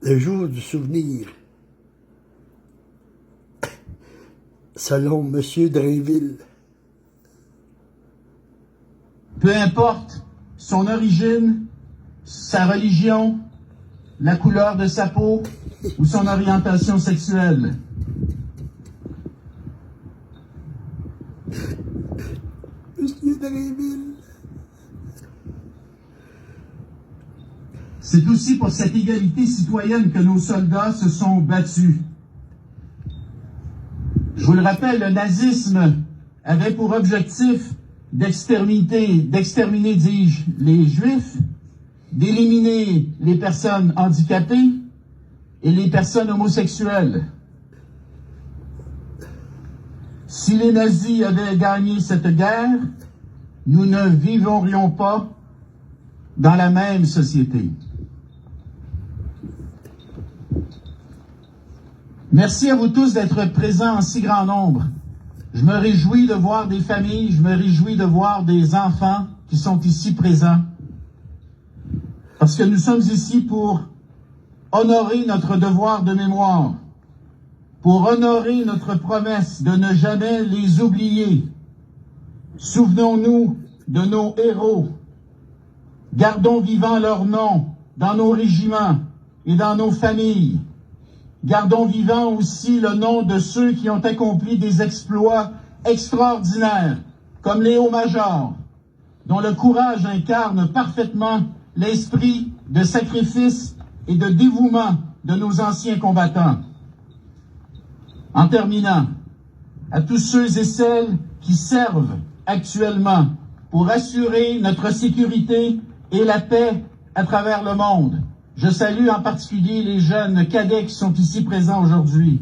Le jour du souvenir, selon M. Drainville. Peu importe son origine, sa religion, la couleur de sa peau ou son orientation sexuelle. M. Drainville. C'est aussi pour cette égalité citoyenne que nos soldats se sont battus. Je vous le rappelle, le nazisme avait pour objectif d'exterminer, dis-je, les Juifs, d'éliminer les personnes handicapées et les personnes homosexuelles. Si les nazis avaient gagné cette guerre, nous ne vivrions pas dans la même société. Merci à vous tous d'être présents en si grand nombre. Je me réjouis de voir des familles, je me réjouis de voir des enfants qui sont ici présents. Parce que nous sommes ici pour honorer notre devoir de mémoire, pour honorer notre promesse de ne jamais les oublier. Souvenons-nous de nos héros. Gardons vivant leurs noms dans nos régiments et dans nos familles. Gardons vivant aussi le nom de ceux qui ont accompli des exploits extraordinaires, comme Léo Major, dont le courage incarne parfaitement l'esprit de sacrifice et de dévouement de nos anciens combattants. En terminant, à tous ceux et celles qui servent actuellement pour assurer notre sécurité et la paix à travers le monde, je salue en particulier les jeunes cadets qui sont ici présents aujourd'hui.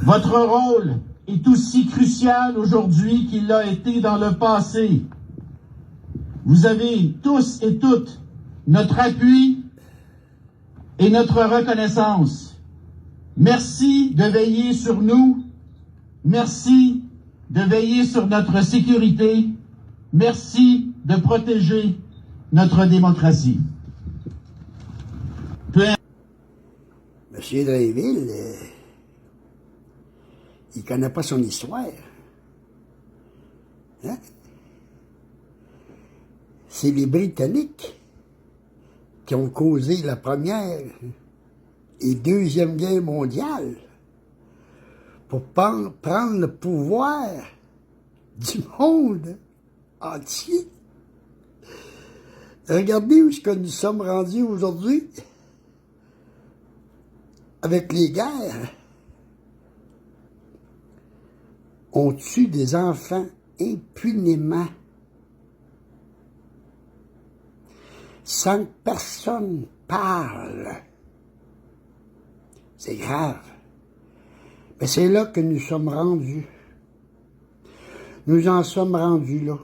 Votre rôle est aussi crucial aujourd'hui qu'il l'a été dans le passé. Vous avez tous et toutes notre appui et notre reconnaissance. Merci de veiller sur nous. Merci de veiller sur notre sécurité. Merci de protéger notre démocratie. M. Drainville, il ne connaît pas son histoire. Hein? C'est les Britanniques qui ont causé la Première et Deuxième Guerre mondiale pour prendre le pouvoir du monde entier. Regardez où nous sommes rendus aujourd'hui avec les guerres. On tue des enfants impunément sans que personne parle. C'est grave. Mais c'est là que nous sommes rendus. Nous en sommes rendus là.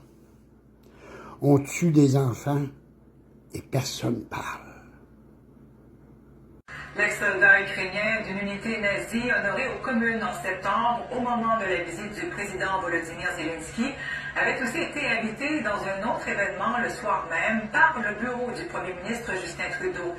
On tue des enfants et personne parle. L'ex-soldat ukrainien d'une unité nazie honorée aux communes en septembre, au moment de la visite du président Volodymyr Zelensky, avait aussi été invité dans un autre événement le soir même par le bureau du premier ministre Justin Trudeau.